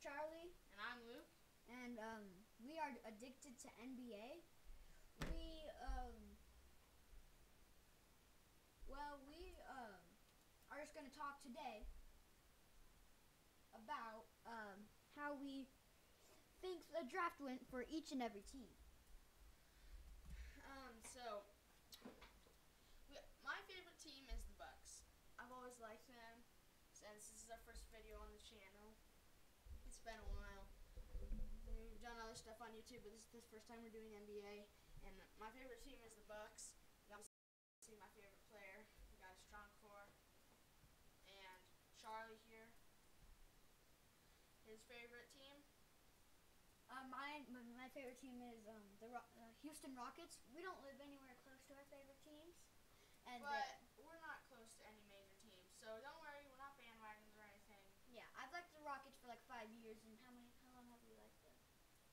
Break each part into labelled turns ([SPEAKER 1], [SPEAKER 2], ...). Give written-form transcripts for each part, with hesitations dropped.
[SPEAKER 1] Charlie.
[SPEAKER 2] And I'm Luke.
[SPEAKER 1] And we are addicted to NBA. We are just going to talk today about how we think the draft went for each and every team.
[SPEAKER 2] My favorite team is the Bucks. I've always liked them since this is our first video on the channel. It's been a while. We've done other stuff on YouTube, but this is the first time we're doing NBA. And my favorite team is the Bucks. You got to see my favorite player. We got a strong core. And Charlie here. His favorite team?
[SPEAKER 1] My favorite team is the Houston Rockets. We don't live anywhere close to our favorite teams.
[SPEAKER 2] But we're not close to any major teams, so don't worry, we're not bandwagons or anything.
[SPEAKER 1] Yeah, I've liked the Rockets for like 5 years, and how long have you liked them?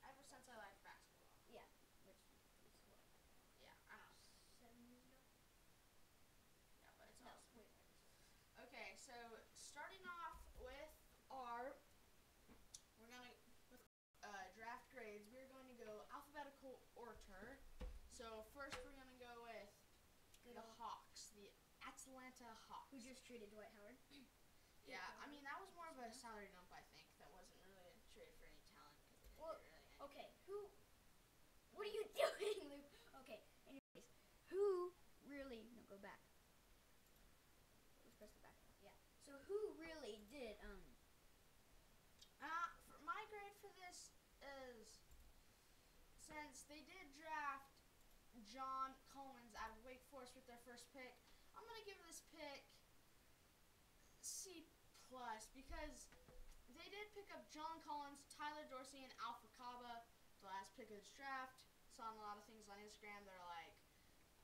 [SPEAKER 2] Ever since I liked basketball.
[SPEAKER 1] Yeah, which is what?
[SPEAKER 2] Yeah, I don't know.
[SPEAKER 1] 7 years ago?
[SPEAKER 2] Yeah, but it's
[SPEAKER 1] no,
[SPEAKER 2] awesome.
[SPEAKER 1] wait.
[SPEAKER 2] Okay, so starting off with draft grades, we're going to go alphabetical order. So first we're going to go with the Hawks, the Atlanta Hawks.
[SPEAKER 1] Who just traded Dwight Howard.
[SPEAKER 2] Yeah, I mean, that was more of a salary dump, I think. That wasn't really a trade for any talent.
[SPEAKER 1] Okay, what are you doing, Luke? Okay, anyways, who really, no, go back. Let's press the back button. Yeah, so who really did,
[SPEAKER 2] for my grade for this is, since they did draft John Collins out of Wake Forest with their first pick, I'm going to give this pick C+, because they did pick up John Collins, Tyler Dorsey, and Alpha Kaba, the last pick of this draft. Saw a lot of things on Instagram that are like,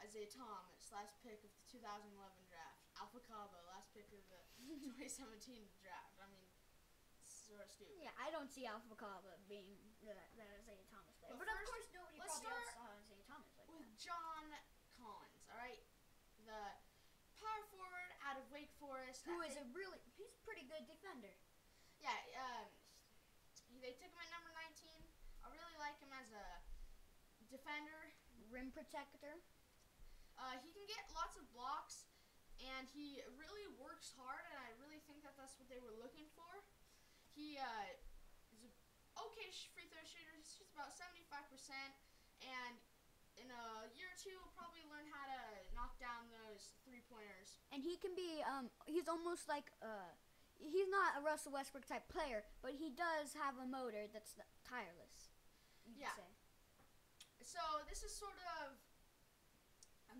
[SPEAKER 2] Isaiah Thomas, last pick of the 2011 draft. Alpha Kaba, last pick of the 2017 draft. I mean, sort of stupid.
[SPEAKER 1] Yeah, I don't see Alpha Kaba being that Isaiah Thomas player. But
[SPEAKER 2] first,
[SPEAKER 1] of course, nobody probably else saw Isaiah Thomas like
[SPEAKER 2] with
[SPEAKER 1] that.
[SPEAKER 2] John Collins, all right? The power forward out of Wake Forest.
[SPEAKER 1] He's a pretty good defender.
[SPEAKER 2] Yeah, they took him at number 19. I really like him as a defender.
[SPEAKER 1] Rim protector.
[SPEAKER 2] He can get lots of blocks, and he really works hard, and I really think that that's what they were looking for. He is an okay free throw shooter. He's just about 75%, and in a year or two, he'll probably learn how to knock down those three-pointers.
[SPEAKER 1] And he can be, he's almost like, he's not a Russell Westbrook type player, but he does have a motor that's tireless. You could say.
[SPEAKER 2] So this is sort of,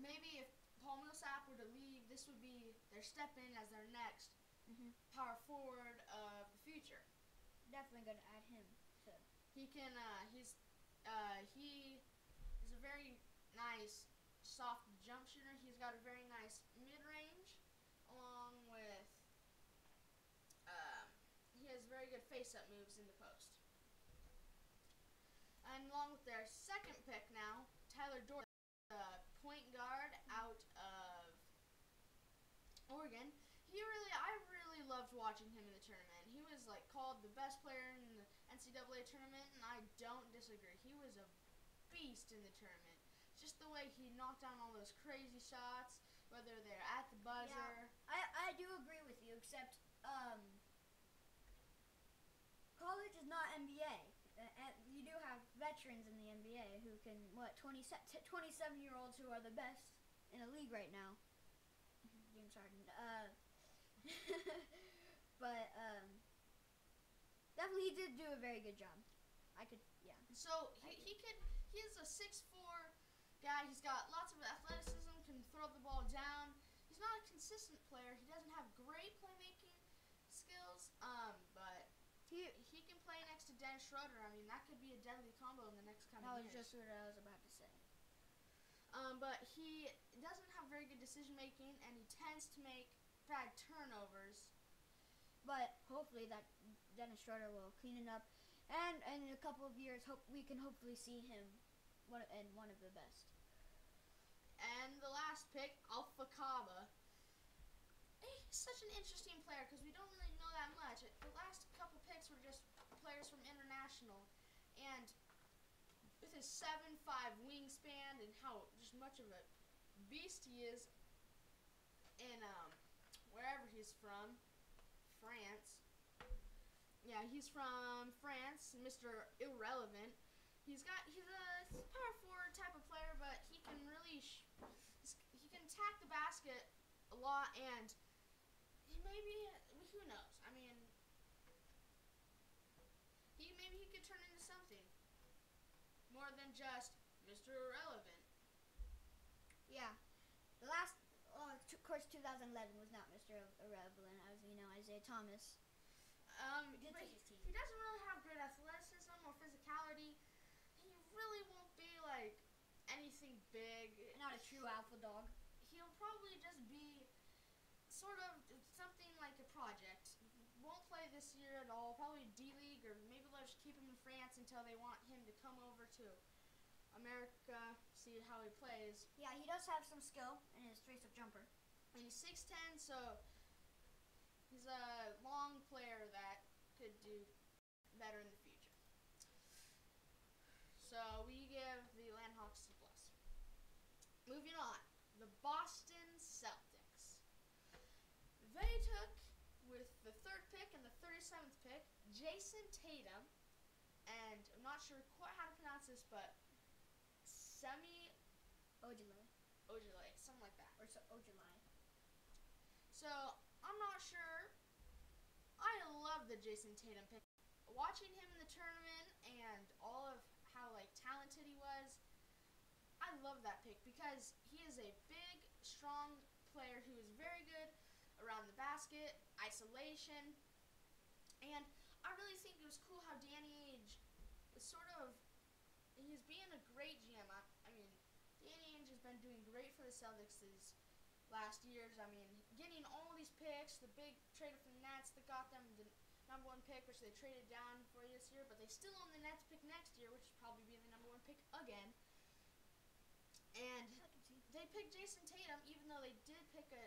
[SPEAKER 2] maybe if Paul Millsap were to leave, this would be their step in as their next power forward of the future.
[SPEAKER 1] Definitely going to add him to.
[SPEAKER 2] He can. He is a very nice soft jump shooter. He's got a very nice mid range, along with. He has very good face up moves in the post. And along with their second pick now, Tyler Dorsey, the point guard out of Oregon. I really loved watching him in the tournament. He was like called the best player in the NCAA tournament, and I don't disagree. He was a beast in the tournament. Just the way he knocked down all those crazy shots, whether they're at the buzzer.
[SPEAKER 1] Yeah, I do agree with you, except college is not NBA. You do have veterans in the NBA who can, 27-year-olds who are the best in the league right now. James Harden. But definitely he did do a very good job.
[SPEAKER 2] So he is a 6'4" guy. He's got lots of athleticism, can throw the ball down. He's not a consistent player. He doesn't have great playmaking skills, but he can play next to Dennis Schroeder. I mean, that could be a deadly combo in the next coming years.
[SPEAKER 1] That was just what I was about to say.
[SPEAKER 2] But he doesn't have very good decision making, and he tends to make bad turnovers.
[SPEAKER 1] But hopefully that Dennis Schroeder will clean it up, and in a couple of years, we can hopefully see him one of the best.
[SPEAKER 2] And the last pick, Alpha Kaba. He's such an interesting player because we don't really know that much. The last couple picks were just players national, and with his 7'5" wingspan and how just much of a beast he is in wherever he's from, France. Yeah, he's from France, Mr. Irrelevant. He's a power forward type of player, but he can really he can attack the basket a lot, and who knows? I mean, maybe he could turn into something more than just Mr. Irrelevant.
[SPEAKER 1] Yeah. The last, of course, 2011 was not Mr. Irrelevant, as we know, Isaiah Thomas.
[SPEAKER 2] But he doesn't really have great athleticism or physicality. He really won't be like anything big.
[SPEAKER 1] Not a true alpha dog.
[SPEAKER 2] He'll probably just be sort of something like a project. Won't play this year at all. Probably D-League, or maybe they'll just keep him in France until they want him to come over to America, see how he plays.
[SPEAKER 1] Yeah, he does have some skill in his face-up jumper.
[SPEAKER 2] And he's 6'10", so he's a long player that could do better in the future. So we give the Landhawks C+. Moving on, the Boston Celtics. They took, with the 3rd pick and the 37th pick, Jason Tatum, and I'm not sure quite how to pronounce this, but Semi
[SPEAKER 1] Ojeleye.
[SPEAKER 2] Something like that.
[SPEAKER 1] Or Ojeleye.
[SPEAKER 2] So, I'm not sure. I love the Jason Tatum pick. Watching him in the tournament and all of how talented he was, I love that pick because he is a big, strong player who is very good around the basket, isolation, and I really think it was cool how Danny Ainge was he's being a great GM. I mean, Danny Ainge has been doing great for the Celtics these last years. I mean, getting all these picks, the big trade from the Nets that got them the number 1 pick, which they traded down for this year, but they still own the Nets pick next year, which will probably be the number 1 pick again. And they picked Jason Tatum, even though they did pick a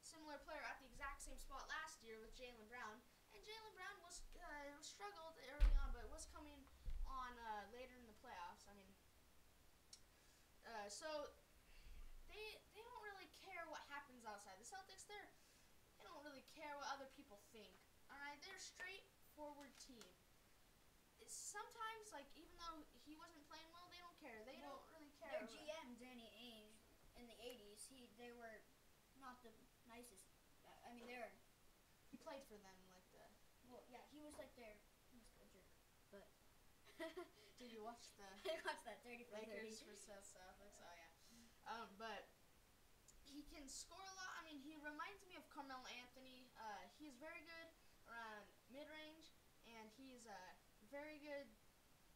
[SPEAKER 2] similar player at the exact same spot last year with Jaylen Brown. And Jaylen Brown was struggled early on, but was coming on later in the playoffs. I mean, so they don't really care what happens outside. The Celtics, they don't really care what other people think. Alright, they're a straightforward team. Sometimes, even though he wasn't playing well, they don't care. They don't really care.
[SPEAKER 1] Their GM, Danny Ainge, in the 80s, they were not the nicest. I mean,
[SPEAKER 2] he played for them
[SPEAKER 1] well, yeah, he was like their, he was a jerk, but.
[SPEAKER 2] Did you watch
[SPEAKER 1] I watched that 30 for 30.
[SPEAKER 2] Lakers versus Celtics? Oh yeah. But he can score a lot. I mean, he reminds me of Carmelo Anthony. He's very good around mid-range, and he's a very good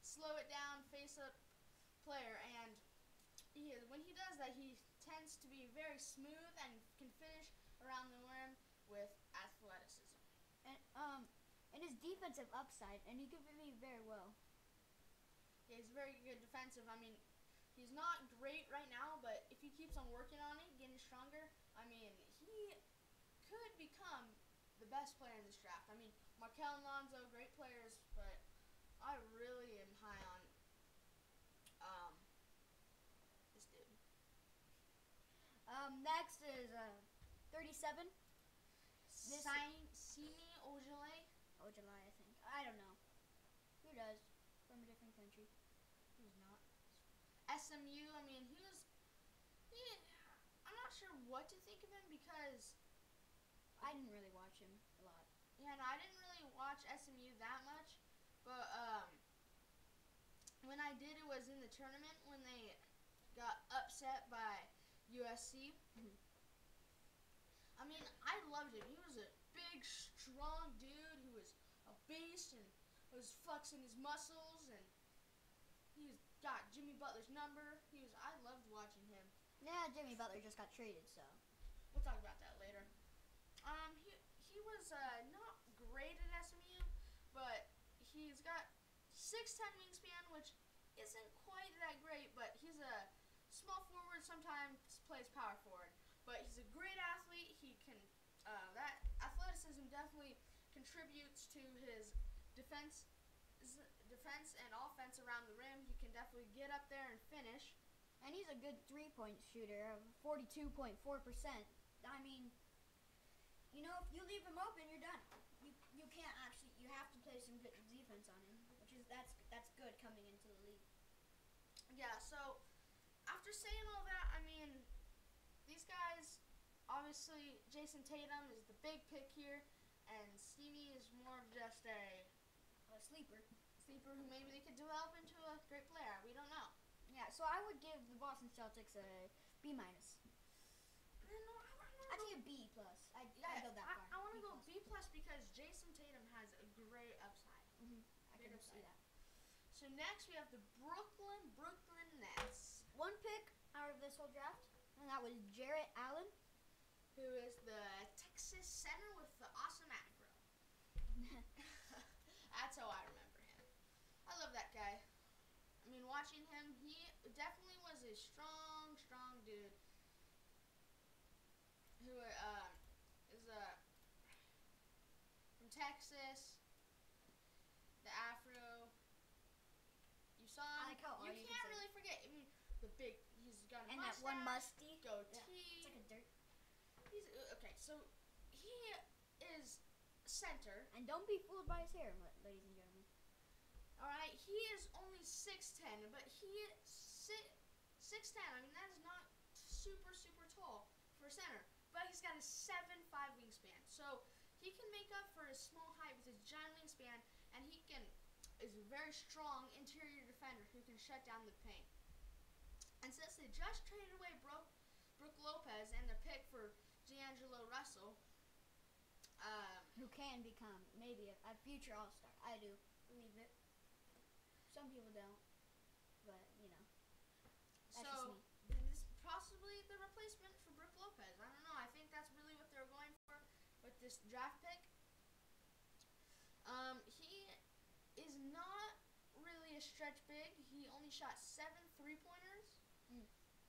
[SPEAKER 2] slow it down, face-up player. And when he does that, he tends to be very smooth and can finish around the rim with athleticism.
[SPEAKER 1] And his defensive upside, and he can be very well.
[SPEAKER 2] Yeah, he's very good defensive. I mean, he's not great right now, but if he keeps on working on it, getting stronger, I mean, he could become the best player in this draft. I mean, Markel and Lonzo, great players, but I really am high on this dude.
[SPEAKER 1] Next is 37.
[SPEAKER 2] Semi Ojeleye.
[SPEAKER 1] Ojeleye, I think. I don't know. Who does? From a different country.
[SPEAKER 2] Who's not? SMU. I mean, I'm not sure what to think of him because
[SPEAKER 1] I didn't really watch him a lot.
[SPEAKER 2] Yeah, no, I didn't really watch SMU that much, but when I did, it was in the tournament when they got upset by USC.
[SPEAKER 1] Mm-hmm.
[SPEAKER 2] I mean, I loved him. He was a big, strong dude who was a beast and was flexing his muscles, and he's got Jimmy Butler's number. I loved watching him.
[SPEAKER 1] Yeah, Jimmy Butler just got traded, so
[SPEAKER 2] we'll talk about that later. He was not great at SMU, but he's got 6'10" wingspan, which isn't quite that great, but he's a small forward, sometimes plays power forward. But he's a great athlete. He can that athleticism definitely contributes to his defense defense and offense around the rim. He can definitely get up there and finish.
[SPEAKER 1] And he's a good 3-point shooter of 42.4%. I mean, you know, if you leave him open, you're done. You can't actually. You have to play some good defense on him, which is that's good coming into the league.
[SPEAKER 2] Yeah. So after saying all that, I mean, these guys, obviously, Jason Tatum is the big pick here, and Stevie is more of just a
[SPEAKER 1] Sleeper.
[SPEAKER 2] who maybe they could develop into a great player. We don't know.
[SPEAKER 1] Yeah, so I would give the Boston Celtics a B minus. Actually, a B plus. I'd go that far.
[SPEAKER 2] I want to go B plus because Jason Tatum has a great upside.
[SPEAKER 1] I can see that.
[SPEAKER 2] So next we have the Brooklyn Nets.
[SPEAKER 1] One pick out of this whole draft, and that was Jarrett Allen,
[SPEAKER 2] who is the Texas center with the awesome afro. That's how I remember him. I love that guy. I mean, watching him, he definitely was a strong dude who is from Texas. The afro. You saw him.
[SPEAKER 1] I like how
[SPEAKER 2] you can't really forget. I mean, he's got a
[SPEAKER 1] and
[SPEAKER 2] mustache,
[SPEAKER 1] that one musty
[SPEAKER 2] goatee.
[SPEAKER 1] Yeah, it's like a dirt.
[SPEAKER 2] He's okay. So he is center.
[SPEAKER 1] And don't be fooled by his hair, ladies and gentlemen.
[SPEAKER 2] All right, he is only 6'10", but he 6'10". I mean, that is not super tall for a center. But he's got a 7'5" wingspan, so he can make up for his small height with his giant wingspan, and he is a very strong interior defender who can shut down the paint. And since they just traded away Brook Lopez and the pick for D'Angelo Russell,
[SPEAKER 1] who can become maybe a future All-Star. I do believe it. Some people don't, but you know. That's
[SPEAKER 2] so
[SPEAKER 1] just me.
[SPEAKER 2] this is possibly the replacement for Brook Lopez. I don't know. I think that's really what they're going for with this draft pick. He is not really a stretch big. He only shot 7 3-pointers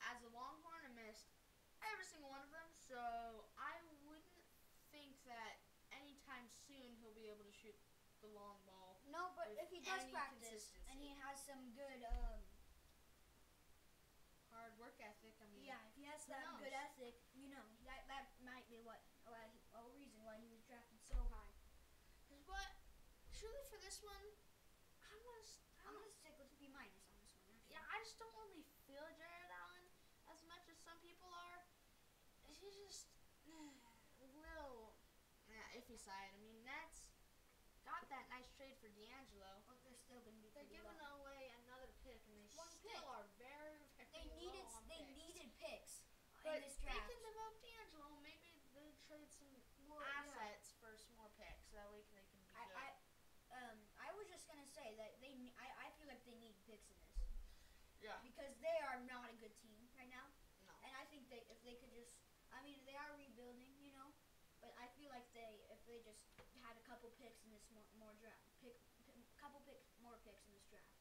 [SPEAKER 2] as a Longhorn and missed every single one of them. So I wouldn't think that anytime soon he'll be able to shoot the long ball.
[SPEAKER 1] No, but if he does practice and he has some good
[SPEAKER 2] hard work ethic, I mean,
[SPEAKER 1] yeah, if he has that good ethic, you know, that might be a reason why he was drafted so high.
[SPEAKER 2] But truly for this one, I'm gonna
[SPEAKER 1] stick with B minus on this one. Actually.
[SPEAKER 2] Yeah, I just don't really feel Jarrett Allen as much as some people are. He's just a little iffy side. I mean, Nets got that nice trade for D'Angelo.
[SPEAKER 1] But they're still gonna be.
[SPEAKER 2] They're giving away another pick, and they
[SPEAKER 1] One
[SPEAKER 2] still
[SPEAKER 1] pick.
[SPEAKER 2] are very low on
[SPEAKER 1] They
[SPEAKER 2] picks.
[SPEAKER 1] needed picks
[SPEAKER 2] But
[SPEAKER 1] in this draft.
[SPEAKER 2] they can develop D'Angelo. Maybe they trade some more assets for some more picks. That way they can be good.
[SPEAKER 1] I was just gonna say that I feel like they need picks in this.
[SPEAKER 2] Yeah.
[SPEAKER 1] Because they are not a good team right now.
[SPEAKER 2] No.
[SPEAKER 1] And I think if they could just, I mean, they are rebuilding, you know, but I feel like if they just had a couple picks in this more draft, more picks in this draft,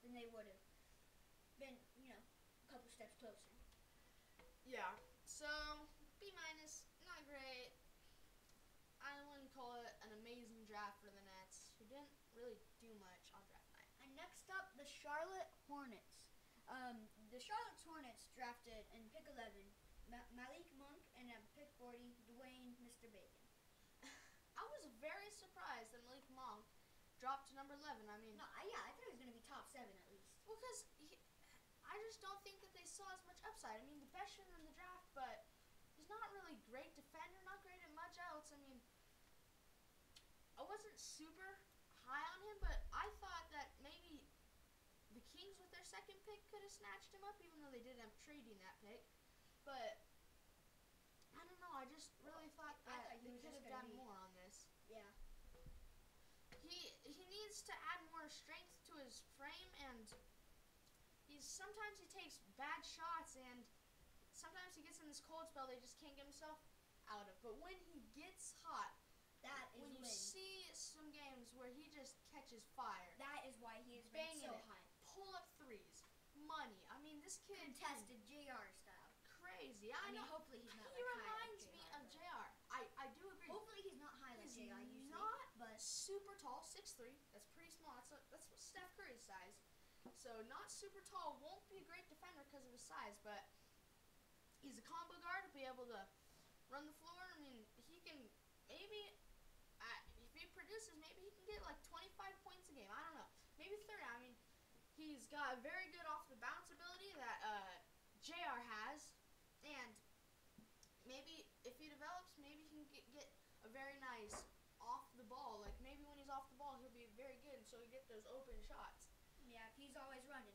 [SPEAKER 1] then they would have been, you know, a couple steps closer.
[SPEAKER 2] Yeah. So B minus, not great. I wouldn't call it an amazing draft for the Nets, who didn't really do much on draft night.
[SPEAKER 1] And next up, the Charlotte Hornets. The Charlotte Hornets drafted in pick 11 Malik Monk and at pick 40 Dwayne Mr. Bacon.
[SPEAKER 2] I was very surprised that Malik Monk dropped to number 11. I mean,
[SPEAKER 1] I thought he was going to be top 7 at least.
[SPEAKER 2] Well, because I just don't think that they saw as much upside. I mean, the best shooter in the draft, but he's not really great defender, not great at much else. I mean, I wasn't super high on him, but I thought that maybe the Kings with their second pick could have snatched him up, even though they didn't end up trading that pick. But I don't know. I just really thought that they could have done more on this.
[SPEAKER 1] Yeah.
[SPEAKER 2] He needs to add more strength to his frame, and sometimes he takes bad shots, and sometimes he gets in this cold spell they just can't get himself out of. But when he gets hot, when you see some games where he just catches fire,
[SPEAKER 1] that is why he is banging so high.
[SPEAKER 2] Pull up threes, money. I mean, this kid
[SPEAKER 1] contested JR style.
[SPEAKER 2] Crazy.
[SPEAKER 1] I mean, hopefully he's not.
[SPEAKER 2] He reminds me of JR. I do agree.
[SPEAKER 1] Hopefully he's not high like JR usually.
[SPEAKER 2] Not
[SPEAKER 1] but
[SPEAKER 2] super tall, 6'3". That's pretty small. That's size. So not super tall, won't be a great defender because of his size, but he's a combo guard, be able to run the floor. I mean, he can maybe, if he produces, maybe he can get like 25 points a game. I don't know, maybe 30. I mean, he's got a very good off the bounce ability that JR has, and maybe if he develops, maybe he can get a very nice off the ball. Like maybe when he's off the ball, he'll be very good, so he get those open shots.
[SPEAKER 1] Yeah, if he's always running.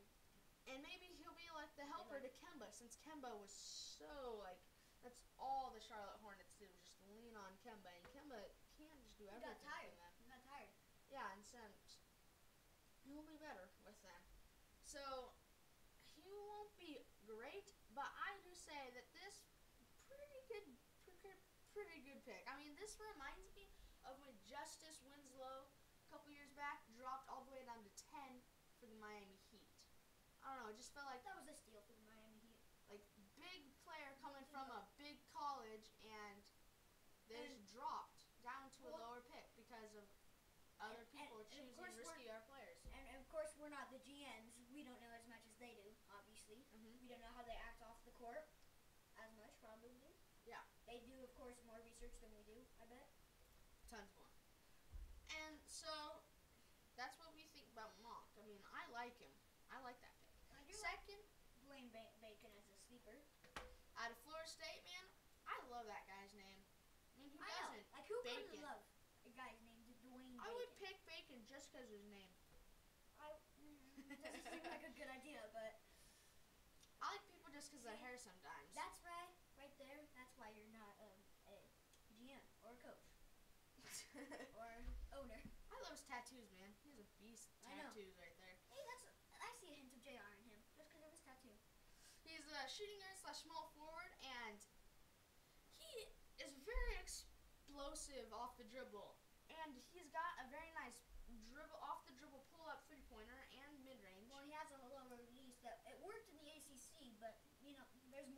[SPEAKER 2] And maybe he'll be like the helper to Kemba, since Kemba was so like, that's all the Charlotte Hornets did was just lean on Kemba, and Kemba can't just do everything for them.
[SPEAKER 1] He got tired.
[SPEAKER 2] Yeah, and since he'll be better with them. So he won't be great, but I do say that this pretty good pick. I mean, this reminds me of when Justice Winslow a couple years back dropped all the way down to 10 for the Miami Heat. I don't know, it just felt like
[SPEAKER 1] That was a steal for the Miami Heat.
[SPEAKER 2] like big player coming from a big college, and they just dropped down to a lower pick because of other people choosing riskier players.
[SPEAKER 1] And of course, we're not the GMs. We don't know as much as they do, obviously. We don't know how they act off the court as much, probably.
[SPEAKER 2] Yeah.
[SPEAKER 1] They do, of course, more research than we do, I bet.
[SPEAKER 2] Tons more. And so that's what we think about Monk. I mean, I like him. I like that pick.
[SPEAKER 1] I do
[SPEAKER 2] Second,
[SPEAKER 1] Blaine Bacon as a sleeper.
[SPEAKER 2] out of Florida State, man, I love that guy's name. I mean, who
[SPEAKER 1] I know.
[SPEAKER 2] doesn't?
[SPEAKER 1] Like, who
[SPEAKER 2] Bacon.
[SPEAKER 1] couldn't love a guy's named Dwayne Bacon?
[SPEAKER 2] I would pick Bacon just because of his name.
[SPEAKER 1] Doesn't seem like a good idea, but
[SPEAKER 2] I like people just because of their hair sometimes.
[SPEAKER 1] that's right there. That's why you're not a GM or a coach or owner.
[SPEAKER 2] I love his tattoos, man. He has a beast
[SPEAKER 1] I know.
[SPEAKER 2] tattoos right there.
[SPEAKER 1] Hey, I see a hint of JR in him just because of his tattoo.
[SPEAKER 2] He's a shooting guard / small forward, and he is very explosive off the dribble. And he's got a very nice off the dribble pull up 3-pointer and mid range.
[SPEAKER 1] Well, he has a lower release that it worked in the ACC, but you know, there's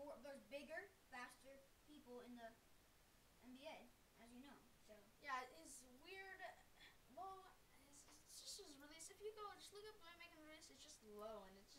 [SPEAKER 1] bigger, faster people in the NBA, as you know. So
[SPEAKER 2] Yeah, his weird. Well, it's just his release. If you go just look up Dwayne Bacon's release, it's just low, and it's